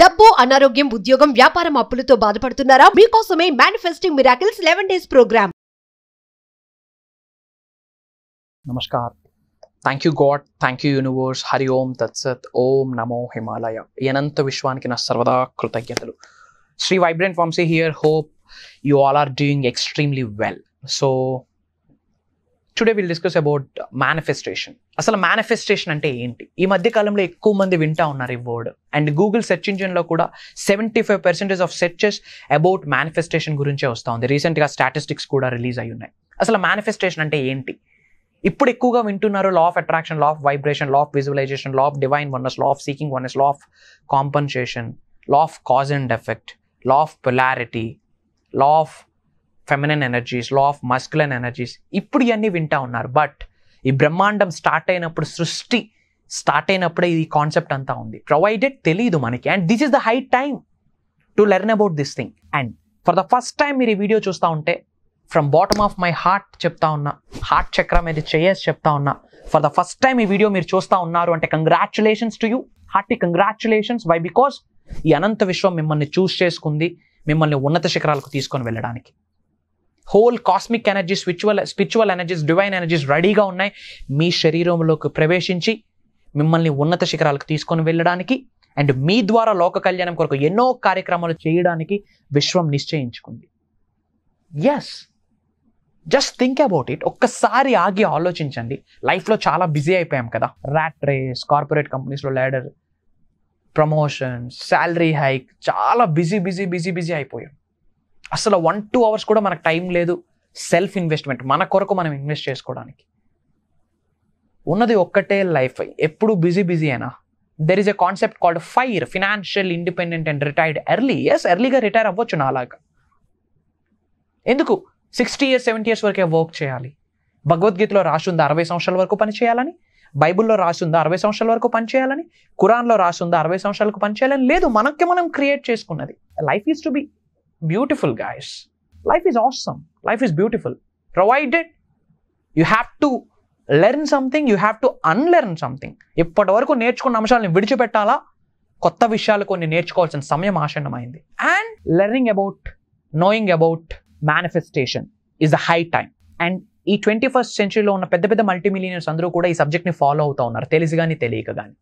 డబ్బు, అనారోగ్యం, ఉద్యోగం, వ్యాపారం, అప్పులతో బాధపడుతున్నారా? మీకోసమే manifesting miracles 11 days programme. Namaskar. Thank you God, thank you universe, Hari Om Tat Sat, Om Namo Himalaya. Yananta Vishwaniki na sarvada kృతజ్ఞతలు. Sri Vibrant Vamsi here, hope you all are doing extremely well. So today we'll discuss about manifestation. అసలు manifestation అంటే ఏంటి? ఈ మధ్య కాలంలో ఎక్కువ మంది వింటా ఉన్నారు ఈ వర్డ్. అండ్ గూగుల్ సెర్చ్ ఇంజిన్లో కూడా 75% ఆఫ్ సెర్చెస్ అబౌట్ మేనిఫెస్టేషన్ గురించే వస్తూ ఉంది. రీసెంట్గా స్టాటిస్టిక్స్ కూడా రిలీజ్ అయి ఉన్నాయి. అసలు మేనిఫెస్టేషన్ అంటే ఏంటి? ఇప్పుడు ఎక్కువగా వింటున్నారు law of attraction, law of vibration, law of visualisation, law of divine oneness, law of seeking oneness, law of compensation, law of cause and effect, law of polarity, law of feminine energies, law of masculine energies. ఇప్పుడు ఇవన్నీ వింటా ఉన్నారు. But ఈ బ్రహ్మాండం start అయినప్పుడు, సృష్టి start అయినప్పుడే ఈ కాన్సెప్ట్ అంతా ఉంది. ప్రొవైడెడ్ తెలియదు మనకి. And this is the high time to learn about this thing. And for the first time మీరు ఈ వీడియో చూస్తూ ఉంటే from bottom of my heart చెప్తా ఉన్నా, హార్ట్ చక్ర మీద చేయేసి చెప్తా ఉన్నా, ఫర్ ద ఫస్ట్ టైం ఈ వీడియో మీరు చూస్తూ ఉన్నారు అంటే congratulations to you, hearty congratulations. Why? Because ఈ అనంత విశ్వం మిమ్మల్ని చూస్ చేసుకుంది, మిమ్మల్ని ఉన్నత శిఖరాలకు తీసుకొని వెళ్ళడానికి. Whole cosmic energies, spiritual energies, divine energies రెడీగా ఉన్నాయి మీ శరీరంలోకి ప్రవేశించి మిమ్మల్ని ఉన్నత శిఖరాలకు తీసుకొని వెళ్ళడానికి. అండ్ మీ ద్వారా లోక కళ్యాణం కొరకు ఎన్నో కార్యక్రమాలు చేయడానికి విశ్వం నిశ్చయించుకుంది. Yes, just think about it. ఒక్కసారి ఆగి ఆలోచించండి. లైఫ్లో చాలా బిజీ అయిపోయాం కదా. ర్యాట్ రేస్, కార్పొరేట్ కంపెనీస్లో ల్యాడర్, ప్రమోషన్స్, శాలరీ హైక్, చాలా బిజీ అయిపోయాం. అసలు 1-2 hours కూడా మనకు టైం లేదు సెల్ఫ్ ఇన్వెస్ట్మెంట్, మన కొరకు మనం ఇన్వెస్ట్ చేసుకోవడానికి. ఉన్నది ఒక్కటే లైఫ్, ఎప్పుడు బిజీ అయినా. There is a concept called fire, financial independent and retired early. Yes, ఎర్లీగా రిటైర్ అవ్వచ్చు నాలాగా. ఎందుకు 60 years 70 years వరకే వర్క్ చేయాలి? భగవద్గీతలో రాసి ఉందా 60 సంవత్సరాల వరకు పని చేయాలని? బైబుల్లో రాసి ఉందా 60 సంవత్సరాల వరకు పని చేయాలని? ఖురాన్లో రాసి ఉందా 60 సంవత్సరాలకు పని చేయాలని? లేదు, మనకి మనం క్రియేట్ చేసుకున్నది. Life is to be beautiful guys. Life is awesome. Life is beautiful. Provided you have to learn something, you have to unlearn something. ఇప్పటి వరకు నేర్చుకున్న అంశాలను విడిచిపెట్టాలా, కొత్త విషయాలు కొన్ని నేర్చుకోవాల్సిన సమయం ఆసన్నమైంది. And learning about, knowing about manifestation is the high time. And ఈ 21st centuryలో ఉన్న పెద్ద మల్టీమిలియనర్స్ అందరూ కూడా ఈ సబ్జెక్ట్ని ఫాలో అవుతూ ఉన్నారు, తెలిసి కానీ తెలియక కానీ.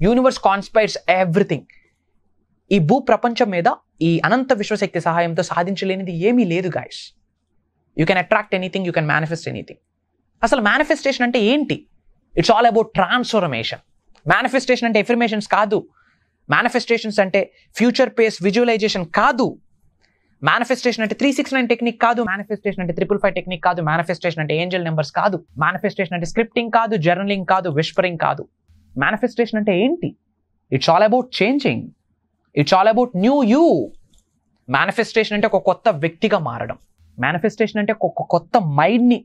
Universe conspires everything. ఈ భూ ప్రపంచం మీద ఈ అనంత విశ్వశక్తి సహాయంతో సాధించలేనిది ఏమీ లేదు guys. You can attract anything, you can manifest anything. అసలు మేనిఫెస్టేషన్ అంటే ఏంటి? It's all about transformation. Manifestation అంటే ఎఫర్మేషన్స్ కాదు. మేనిఫెస్టేషన్స్ అంటే ఫ్యూచర్ పేస్ విజువలైజేషన్ కాదు. మేనిఫెస్టేషన్ అంటే 369 టెక్నిక్ కాదు. మేనిఫెస్టేషన్ అంటే 555 టెక్నిక్ కాదు. మేనిఫెస్టేషన్ అంటే ఏంజల్ నెంబర్స్ కాదు. మేనిఫెస్టేషన్ అంటే స్క్రిప్టింగ్ కాదు, జర్నలింగ్ కాదు, విస్పరింగ్ కాదు. మేనిఫెస్టేషన్ అంటే ఏంటి? It's all about changing. It's all about new you. Manifestation అంటే ఒక కొత్త వ్యక్తిగా మారడం. మేనిఫెస్టేషన్ అంటే ఒక కొత్త మైండ్ని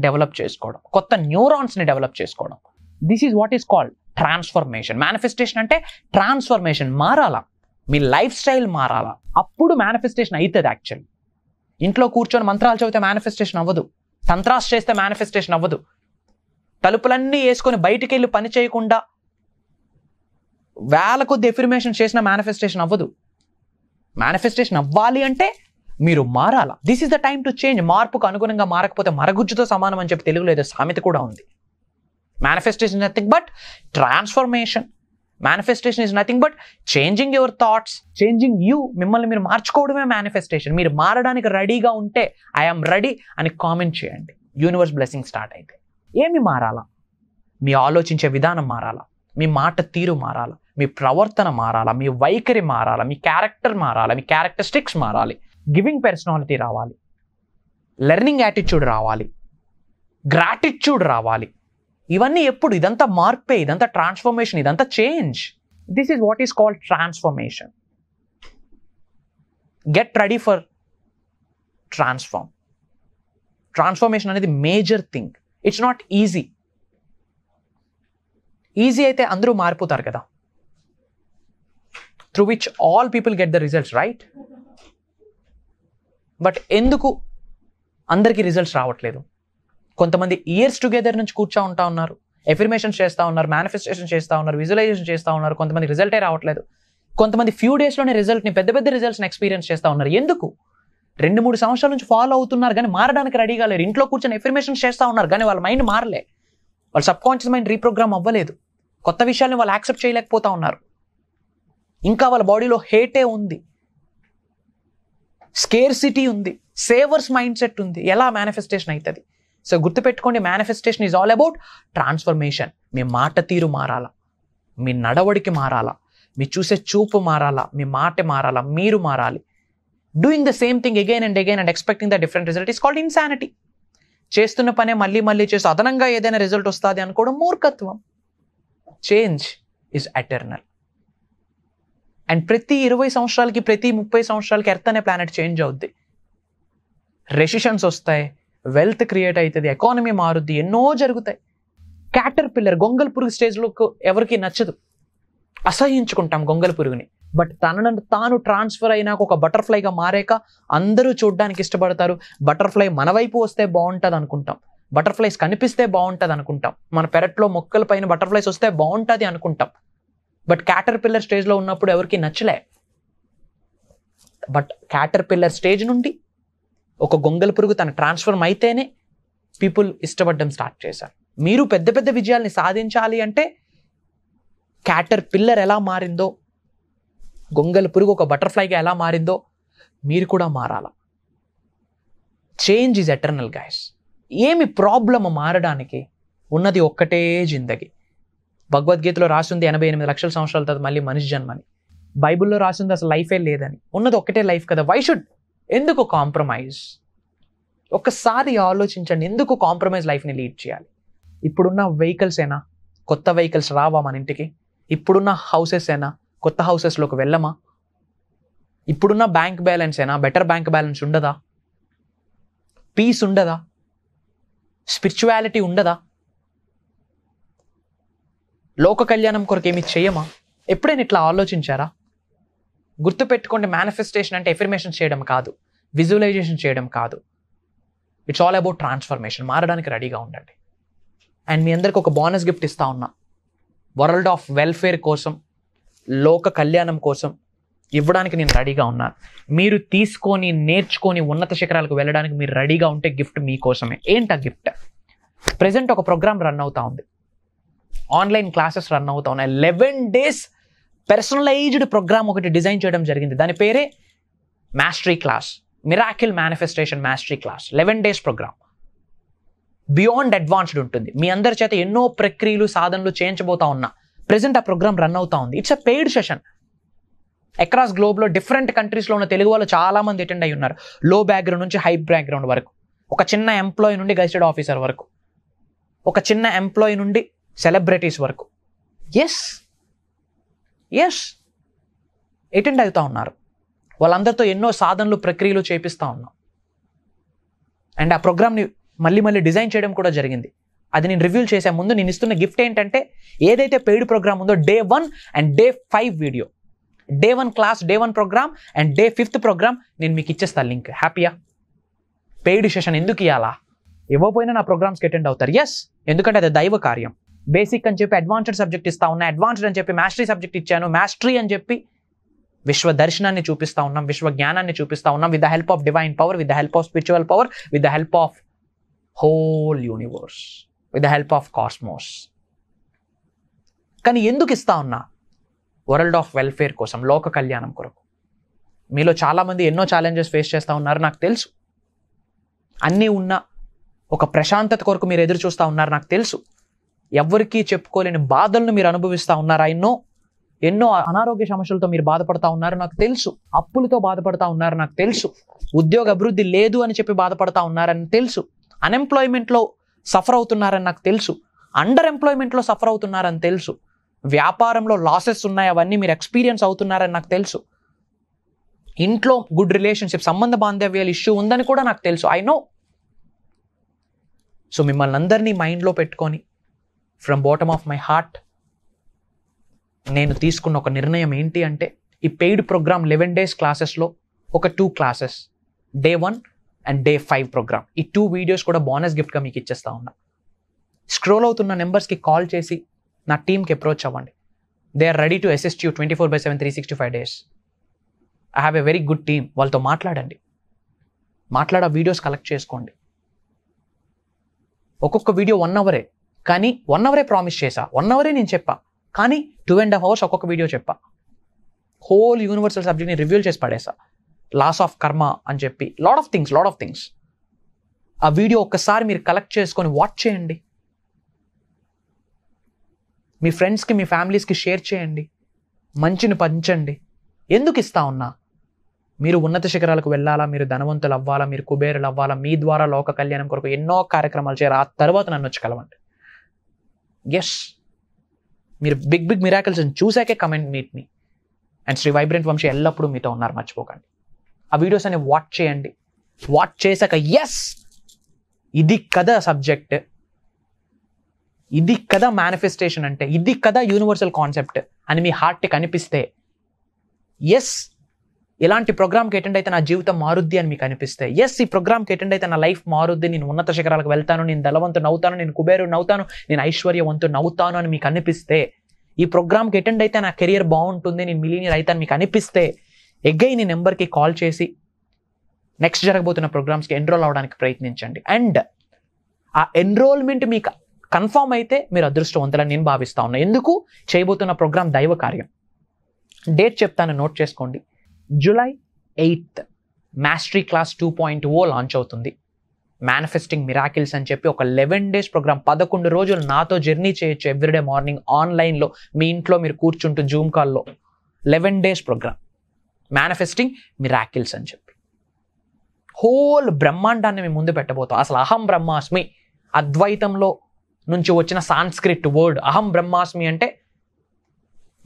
డెవలప్ చేసుకోవడం, కొత్త న్యూరాన్స్ని డెవలప్ చేసుకోవడం. This is what is called transformation. Manifestation అంటే ట్రాన్స్ఫర్మేషన్. మారాలా, మీ లైఫ్ స్టైల్ మారాలా, అప్పుడు మేనిఫెస్టేషన్ అవుతుంది. యాక్చువల్ ఇంట్లో కూర్చొని మంత్రాలు చదివితే మేనిఫెస్టేషన్ అవ్వదు. తంత్రాస్ చేస్తే మేనిఫెస్టేషన్ అవ్వదు. తలుపులన్నీ వేసుకొని బయటికి వెళ్ళి పని చేయకుండా వేల కొద్ది ఎఫర్మేషన్ చేసిన మేనిఫెస్టేషన్ అవ్వదు. మేనిఫెస్టేషన్ అవ్వాలి అంటే మీరు మారాలా. This is the time to change. మార్పుకు అనుగుణంగా మారకపోతే మరగుజ్జుతో సమానం అని చెప్పి తెలుగులో ఏదో సామెత కూడా ఉంది. Manifestation nothing but transformation. Manifestation is nothing but changing your thoughts, changing you. మిమ్మల్ని మీరు మార్చుకోవడమే మేనిఫెస్టేషన్. మీరు మారడానికి రెడీగా ఉంటే ఐఎమ్ రెడీ అని కామెంట్ చేయండి. యూనివర్స్ బ్లెస్సింగ్ స్టార్ట్ అయితే. ఏమి మారాలా? మీ ఆలోచించే విధానం మారాలా, మీ మాట తీరు మారాలా, మీ ప్రవర్తన మారాలా, మీ వైఖరి మారాలా, మీ క్యారెక్టర్ మారాలా, మీ క్యారెక్టరిస్టిక్స్ మారాలి, గివింగ్ పర్సనాలిటీ రావాలి, లెర్నింగ్ యాటిట్యూడ్ రావాలి, గ్రాటిట్యూడ్ రావాలి. ఇవన్నీ ఎప్పుడు? ఇదంతా మార్పే, ఇదంతా ట్రాన్స్ఫర్మేషన్, ఇదంతా change. This is what is called transformation. Get ready for transform. Transformation అనేది major thing. It's not easy. Easy అయితే అందరూ మారిపోతారు కదా. Through which all people get the results, right? But ఎందుకు అందరికీ రిజల్ట్స్ రావట్లేదు? కొంతమంది ఇయర్స్ టుగెదర్ నుంచి కూర్చో ఉన్నారు, ఎఫర్మేషన్స్ చేస్తూ ఉన్నారు, మేనిఫెస్టేషన్ చేస్తూ ఉన్నారు, విజువలైజేషన్ చేస్తూ ఉన్నారు, కొంతమంది రిజల్టే రావట్లేదు. కొంతమంది ఫ్యూ డేస్లోనే రిజల్ట్ని పెద్ద పెద్ద రిజల్ట్స్ని ఎక్స్పీరియన్స్ చేస్తూ ఉన్నారు. ఎందుకు? 2-3 సంవత్సరాల నుంచి ఫాలో అవుతున్నారు కానీ మారడానికి రెడీగా లేరు. ఇంట్లో కూర్చొని ఎఫర్మేషన్స్ చేస్తూ ఉన్నారు కానీ వాళ్ళ మైండ్ మారలే. వాళ్ళ సబ్ కాన్షియస్ మైండ్ రీప్రోగ్రామ్ అవ్వలేదు. కొత్త విషయాల్ని వాళ్ళు యాక్సెప్ట్ చేయలేకపోతా ఉన్నారు. ఇంకా వాళ్ళ బాడీలో హేటే ఉంది, స్కేర్సిటీ ఉంది, సేవర్స్ మైండ్ సెట్ ఉంది. ఎలా మేనిఫెస్టేషన్ అవుతుంది? సో గుర్తుపెట్టుకోండి, manifestation is all about transformation. మీ మాట తీరు మారాలా, మీ నడవడికి మారాలా, మీ చూసే చూపు మారాలా, మీ మాట మారాలా, మీరు మారాలి. Doing the same thing again and again and expecting the different result is called insanity. చేస్తున్న పనే మళ్ళీ మళ్ళీ చేస్తూ అదనంగా ఏదైనా రిజల్ట్ వస్తుంది అనుకోవడం మూర్ఖత్వం. Change is eternal. అండ్ ప్రతి 20 సంవత్సరాలకి, ప్రతి 30 సంవత్సరాలకి ఎర్త్ అనే ప్లానెట్ చేంజ్ అవుద్ది. రెసిషన్స్ వస్తాయి, వెల్త్ క్రియేట్ అవుతుంది, ఎకానమీ మారుద్ది, ఎన్నో జరుగుతాయి. క్యాటర్ పిల్లర్, గొంగల్ పురుగు స్టేజ్లో ఎవరికి నచ్చదు, అసహించుకుంటాం గొంగల్ పురుగుని. బట్ తనను తాను ట్రాన్స్ఫర్ అయినాక ఒక బటర్ఫ్లైగా మారాక అందరూ చూడడానికి ఇష్టపడతారు. బటర్ఫ్లై మన వైపు వస్తే బాగుంటుంది అనుకుంటాం, బటర్ఫ్లైస్ కనిపిస్తే బాగుంటుంది అనుకుంటాం, మన పెరట్లో మొక్కల పైన బటర్ఫ్లైస్ వస్తే బాగుంటుంది అనుకుంటాం. బట్ క్యాటర్ పిల్లర్ స్టేజ్లో ఉన్నప్పుడు ఎవరికి నచ్చలే. బట్ క్యాటర్ పిల్లర్ స్టేజ్ నుండి ఒక గొంగల్ పురుగు తన ట్రాన్స్ఫర్మ్ అయితేనే పీపుల్ ఇష్టపడడం స్టార్ట్ చేశారు. మీరు పెద్ద పెద్ద విజయాల్ని సాధించాలి అంటే క్యాటర్ పిల్లర్ ఎలా మారిందో, గొంగల్ పురుగు ఒక బటర్ఫ్లైగా ఎలా మారిందో మీరు కూడా మారాల. Change is eternal guys. ఏమి ప్రాబ్లమ్ మారడానికి? ఉన్నది ఒక్కటే జిందగీ. భగవద్గీతలో రాసింది 88 లక్షల సంవత్సరాల తర్వాత మళ్ళీ మనిషి జన్మని. బైబిల్లో రాసింది అసలు లైఫే లేదని. ఉన్నది ఒక్కటే లైఫ్ కదా, వై షుడ్? ఎందుకు కాంప్రమైజ్? ఒక్కసారి ఆలోచించండి, ఎందుకు కాంప్రమైజ్ లైఫ్ని లీడ్ చేయాలి? ఇప్పుడున్న వెహికల్స్ అయినా కొత్త వెహికల్స్ రావా మన ఇంటికి? ఇప్పుడున్న హౌసెస్ అయినా కొత్త హౌసెస్లోకి వెళ్ళమా? ఇప్పుడున్న బ్యాంక్ బ్యాలెన్స్ అయినా బెటర్ బ్యాంక్ బ్యాలెన్స్ ఉండదా? పీస్ ఉండదా? స్పిరిచువాలిటీ ఉండదా? లోక కళ్యాణం కొరకు ఏమి చేయమా? ఎప్పుడైనా ఇట్లా ఆలోచించారా? గుర్తుపెట్టుకోండి, మేనిఫెస్టేషన్ అంటే ఎఫర్మేషన్ చేయడం కాదు, విజువలైజేషన్ చేయడం కాదు. It's all about transformation. మారడానికి రెడీగా ఉండండి. అండ్ మీ అందరికి ఒక బోనస్ గిఫ్ట్ ఇస్తా ఉన్నా. వరల్డ్ ఆఫ్ వెల్ఫేర్ కోసం, లోక కళ్యాణం కోసం ఇవ్వడానికి నేను రెడీగా ఉన్నాను. మీరు తీసుకొని నేర్చుకొని ఉన్నత శిఖరాలకు వెళ్ళడానికి మీరు రెడీగా ఉంటే గిఫ్ట్ మీకోసమే. ఏంటి ఆ గిఫ్ట్? ప్రెజెంట్ ఒక ప్రోగ్రామ్ రన్ అవుతా ఉంది, ఆన్లైన్ క్లాసెస్ రన్ అవుతా ఉన్నాయి. 11 days పర్సనలైజ్డ్ ప్రోగ్రామ్ ఒకటి డిజైన్ చేయడం జరిగింది. దాని పేరే mastery class, miracle manifestation mastery class. 11 days programme, beyond advanced ఉంటుంది. మీ అందరి చేత ఎన్నో ప్రక్రియలు, సాధనలు చేయించబోతా ఉన్నా. ప్రెజెంట్ ఆ ప్రోగ్రామ్ రన్ అవుతా ఉంది. It's a paid session. Across గ్లోబ్లో డిఫరెంట్ కంట్రీస్లో ఉన్న తెలుగు వాళ్ళు చాలా మంది అటెండ్ అయ్యి ఉన్నారు. లో బ్యాక్గ్రౌండ్ నుంచి హై బ్యాక్గ్రౌండ్ వరకు, ఒక చిన్న ఎంప్లాయీ నుండి గెజిటెడ్ ఆఫీసర్ వరకు, ఒక చిన్న ఎంప్లాయీ నుండి సెలబ్రిటీస్ వరకు. ఎస్ అటెండ్ అవుతా ఉన్నారు. వాళ్ళందరితో ఎన్నో సాధనలు, ప్రక్రియలు చేపిస్తూ ఉన్నాం. అండ్ ఆ ప్రోగ్రామ్ని మళ్ళీ డిజైన్ చేయడం కూడా జరిగింది. అది నేను రివ్యూల్ చేసే ముందు నేను ఇస్తున్న గిఫ్ట్ ఏంటంటే, ఏదైతే పెయిడ్ ప్రోగ్రామ్ ఉందో Day 1 and Day 5 video, Day 1 class, Day 1 programme and Day 5 programme నేను మీకు ఇచ్చేస్తాను లింక్. హ్యాపీయా? పెయిడ్ సెషన్ ఎందుకు ఇవ్వాలా? ఇవ్వకపోయినా నా ప్రోగ్రామ్స్కి అటెండ్ అవుతారు. ఎస్, ఎందుకంటే అది దైవ కార్యం. బేసిక్ అని చెప్పి అడ్వాన్స్డ్ సబ్జెక్ట్ ఇస్తా ఉన్నా, అడ్వాన్స్డ్ అని చెప్పి మాస్టరీ సబ్జెక్ట్ ఇచ్చాను, మాస్టరీ అని చెప్పి విశ్వ దర్శనాన్ని చూపిస్తా ఉన్నాం, విశ్వ జ్ఞానాన్ని చూపిస్తా ఉన్నాం, with the help of divine power, with the help of spiritual power, with the help of whole universe, with the help of cosmos. కానీ ఎందుకు ఇస్తా ఉన్నా? వరల్డ్ ఆఫ్ వెల్ఫేర్ కోసం, లోక కళ్యాణం కొరకు. మీలో చాలామంది ఎన్నో ఛాలెంజెస్ ఫేస్ చేస్తూ ఉన్నారు, నాకు తెలుసు. అన్నీ ఉన్న ఒక ప్రశాంతత కొరకు మీరు ఎదురు చూస్తూ ఉన్నారు, నాకు తెలుసు. ఎవరికీ చెప్పుకోలేని బాధలను మీరు అనుభవిస్తూ ఉన్నారు. ఎన్నో అనారోగ్య సమస్యలతో మీరు బాధపడతా ఉన్నారు, నాకు తెలుసు. అప్పులతో బాధపడతా ఉన్నారు, నాకు తెలుసు. ఉద్యోగ అభివృద్ధి లేదు అని చెప్పి బాధపడతా ఉన్నారని తెలుసు. అన్ఎంప్లాయ్మెంట్లో సఫర్ అవుతున్నారని నాకు తెలుసు. అండర్ ఎంప్లాయ్మెంట్లో సఫర్ అవుతున్నారని తెలుసు. వ్యాపారంలో లాసెస్ ఉన్నాయి, అవన్నీ మీరు ఎక్స్పీరియన్స్ అవుతున్నారని నాకు తెలుసు. ఇంట్లో గుడ్ రిలేషన్షిప్, సంబంధ బాంధవ్యాలు ఇష్యూ ఉందని కూడా నాకు తెలుసు. I know. సో మిమ్మల్ని అందరినీ మైండ్లో పెట్టుకొని from bottom of my heart నేను తీసుకున్న ఒక నిర్ణయం ఏంటి అంటే, ఈ పెయిడ్ ప్రోగ్రామ్ 11 days క్లాసెస్లో ఒక 2 classes, Day 1 and Day 5 programme, ఈ 2 వీడియోస్ కూడా బోనస్ గిఫ్ట్గా మీకు ఇచ్చేస్తా ఉన్నా. స్క్రోల్ అవుతున్న నెంబర్స్కి కాల్ చేసి నా టీంకి అప్రోచ్ అవ్వండి. They are ready to assist you 24/7 365 days. I have a very good team. వాళ్ళతో మాట్లాడండి, మాట్లాడే వీడియోస్ కలెక్ట్ చేసుకోండి. ఒక్కొక్క వీడియో 1 hour, కానీ 1 hour ప్రామిస్ చేశా, 1 hour నేను చెప్పా, కానీ 2.5 hours ఒక్కొక్క వీడియో చెప్పా. హోల్ యూనివర్సల్ సబ్జెక్ట్ని రివ్యూల్ చేసి పడేసా. లాస్ ఆఫ్ కర్మ అని చెప్పి లాట్ ఆఫ్ థింగ్స్. ఆ వీడియో ఒక్కసారి మీరు కలెక్ట్ చేసుకొని వాచ్ చేయండి, మీ ఫ్రెండ్స్కి మీ ఫ్యామిలీస్కి షేర్ చేయండి, మంచిని పంచండి. ఎందుకు ఇస్తా ఉన్నా? మీరు ఉన్నత శిఖరాలకు వెళ్ళాలా, మీరు ధనవంతులు అవ్వాలా, మీరు కుబేరులు అవ్వాలా, మీ ద్వారా లోక కళ్యాణం కొరకు ఎన్నో కార్యక్రమాలు చేయాలి. ఆ తర్వాత నన్ను వచ్చి కలవండి. ఎస్, మీరు బిగ్ మిరాకిల్స్ చూసాకే come and meet me. And Shri Vibrant Vamshi ఎల్లప్పుడూ మీతో ఉన్నారు, మర్చిపోకండి. ఆ వీడియోస్ అన్ని వాచ్ చేయండి. వాచ్ చేశాక ఎస్, ఇది కదా సబ్జెక్ట్, ఇది కదా మేనిఫెస్టేషన్ అంటే, ఇది కదా యూనివర్సల్ కాన్సెప్ట్ అని మీ హార్ట్కి అనిపిస్తే, ఎస్ ఇలాంటి ప్రోగ్రామ్కి అటెండ్ అయితే నా జీవితం మారుద్ది అని మీకు అనిపిస్తే, ఎస్ ఈ ప్రోగ్రామ్కి అటెండ్ అయితే నా లైఫ్ మారుద్ది, నేను ఉన్నత శిఖరాలకు వెళ్తాను, నేను ధనవంతుని అవుతాను, నేను కుబేరుని అవుతాను, నేను ఐశ్వర్యవంతుని అవుతాను అని మీకు అనిపిస్తే, ఈ ప్రోగ్రామ్కి అటెండ్ అయితే నా కెరియర్ బాగుంటుంది, నేను మిలీనియర్ అవుతాను మీకు అనిపిస్తే, ఎగ్గైన్ ఈ నెంబర్కి కాల్ చేసి నెక్స్ట్ జరగబోతున్న ప్రోగ్రామ్స్కి ఎన్రోల్ అవ్వడానికి ప్రయత్నించండి. అండ్ ఆ ఎన్రోల్మెంట్ మీకు కన్ఫర్మ్ అయితే మీరు అదృష్టవంతులని నేను భావిస్తా ఉన్నా. ఎందుకు? చేయబోతున్న ప్రోగ్రామ్ దైవ కార్యం. డేట్ చెప్తాను, నోట్ చేసుకోండి. July 8th mastery class 2.0 launch అవుతుంది. మేనిఫెస్టింగ్ మిరాకిల్స్ అని చెప్పి ఒక 11 days ప్రోగ్రామ్, 11 రోజులు నాతో జర్నీ చేయొచ్చు ఎవ్రీడే మార్నింగ్ ఆన్లైన్లో, మీ ఇంట్లో మీరు కూర్చుంటూ జూమ్ కాల్లో. 11 days ప్రోగ్రామ్ మేనిఫెస్టింగ్ మిరాకిల్స్ అని చెప్పి హోల్ బ్రహ్మాండాన్ని మేము ముందు పెట్టబోతాం. అసలు అహం బ్రహ్మాస్మి అద్వైతంలో నుంచి వచ్చిన సాంస్క్రిట్ వర్డ్. అహం బ్రహ్మాస్మి అంటే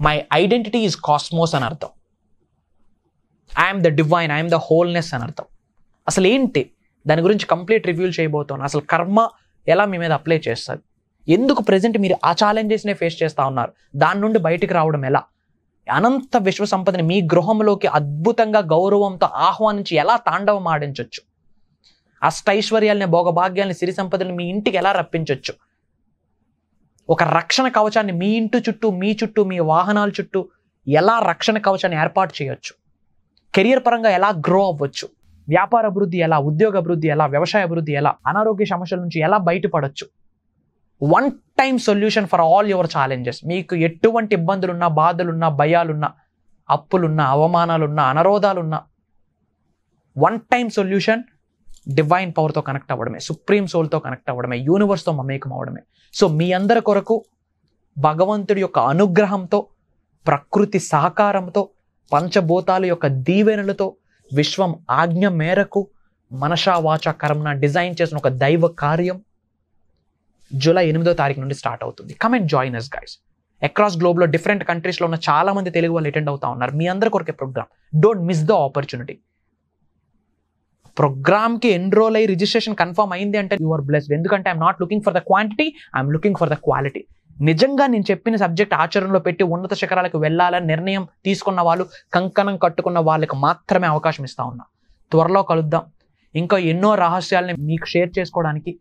మై ఐడెంటిటీ ఈజ్ కాస్మోస్ అని అర్థం. I'm the divine, I'm the wholeness అని అర్థం. అసలు ఏంటి దాని గురించి కంప్లీట్ రివ్యూ చేయబోతున్నాను. అసలు కర్మ ఎలా మీ మీద అప్లై చేస్తుంది, ఎందుకు ప్రజెంట్ మీరు ఆ ఛాలెంజెస్నే ఫేస్ చేస్తూ ఉన్నారు, దాని నుండి బయటికి రావడం ఎలా, అనంత విశ్వ సంపదని మీ గృహంలోకి అద్భుతంగా గౌరవంతో ఆహ్వానించి ఎలా తాండవం ఆడించవచ్చు, అష్టైశ్వర్యాలని భోగభాగ్యాలని సిరి సంపదలు మీ ఇంటికి ఎలా రప్పించవచ్చు, ఒక రక్షణ కవచాన్ని మీ ఇంటి చుట్టూ, మీ చుట్టూ, మీ వాహనాల చుట్టూ ఎలా రక్షణ కవచాన్ని ఏర్పాటు చేయొచ్చు, కెరియర్ పరంగా ఎలా గ్రో అవ్వచ్చు, వ్యాపార అభివృద్ధి ఎలా, ఉద్యోగ అభివృద్ధి ఎలా, వ్యవసాయ అభివృద్ధి ఎలా, అనారోగ్య సమస్యల నుంచి ఎలా బయటపడవచ్చు. 1 time solution for all your challenges. మీకు ఎటువంటి ఇబ్బందులున్నా, బాధలున్నా, భయాలున్నా, అప్పులున్నా, అవమానాలున్నా, అనరోధాలున్నా 1 time సొల్యూషన్ డివైన్ పవర్తో కనెక్ట్ అవ్వడమే, సుప్రీం సోల్తో కనెక్ట్ అవ్వడమే, యూనివర్స్తో మమేకం అవ్వడమే. సో మీ అందరి కొరకు భగవంతుడి యొక్క అనుగ్రహంతో, ప్రకృతి సహకారంతో, పంచభూతాల యొక్క దీవెనలతో, విశ్వం ఆజ్ఞ మేరకు మనషా వాచ కర్మన డిజైన్ చేసిన ఒక దైవ కార్యం July 8వ తారీఖు నుండి స్టార్ట్ అవుతుంది. Come and join us guys. Across గ్లోబ్లో డిఫరెంట్ కంట్రీస్లో ఉన్న చాలా మంది తెలుగు వాళ్ళు అటెండ్ అవుతా ఉన్నారు. మీ అందరి కొరకే programme. Don't miss the opportunity. ప్రోగ్రామ్కి ఎన్రోల్ అయ్యి రిజిస్ట్రేషన్ కన్ఫర్మ్ అయింది అంటే యు ఆర్ బ్లెస్డ్. ఎందుకంటే I'm not looking for the quantity, I'm looking for the quality. నిజంగా నేను చెప్పిన సబ్జెక్ట్ ఆచరణలో పెట్టి ఉన్నత శిఖరాలకు వెళ్ళాలని నిర్ణయం తీసుకున్న వాళ్ళు, కంకణం కట్టుకున్న వాళ్ళకి మాత్రమే అవకాశం ఇస్తా ఉన్నా. త్వరలో కలుద్దాం. ఇంకా ఎన్నో రహస్యాలని మీకు షేర్ చేసుకోవడానికి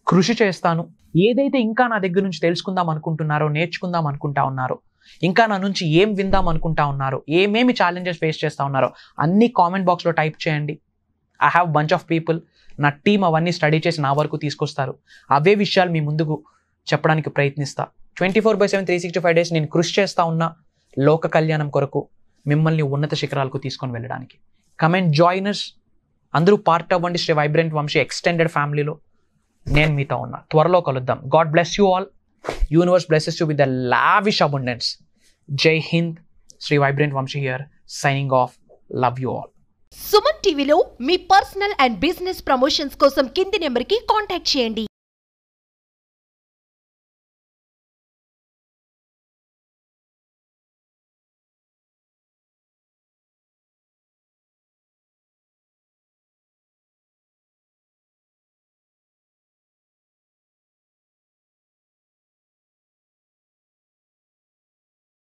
కృషి చేస్తాను. ఏదైతే ఇంకా నా దగ్గర నుంచి తెలుసుకుందాం అనుకుంటున్నారో, నేర్చుకుందాం అనుకుంటా ఉన్నారో, ఇంకా నా నుంచి ఏం విందాం అనుకుంటా ఉన్నారో, ఏమేమి ఛాలెంజెస్ ఫేస్ చేస్తూ ఉన్నారో అన్నీ కామెంట్ బాక్స్లో టైప్ చేయండి. I have bunch of people. నా టీం అవన్నీ స్టడీ చేసి నా వరకు తీసుకొస్తారు. అవే విషయాలు మీ ముందుకు చెప్పడానికి ప్రయత్నిస్తా. 24/7 365 days నేను కృషి చేస్తూ ఉన్నా లోక కళ్యాణం కొరకు, మిమ్మల్ని ఉన్నత శిఖరాలకు తీసుకొని వెళ్ళడానికి. కమెంట్ జాయినర్స్ అందరూ పార్ట్ అవ్వండి శ్రీ వైబ్రెంట్ వంశీ ఎక్స్టెండెడ్ ఫ్యామిలీలో. నేను మీతో ఉన్నా. త్వరలో కలుద్దాం. God bless you all. Universe blesses you with the lavish abundance. జై Hind. Shri Vibrant Vamshi here signing off. Love you all. Suman టీవీలో మీ పర్సనల్ అండ్ బిజినెస్ ప్రమోషన్స్ కోసం కింది నెంబర్కి కాంటాక్ట్ చేయండి.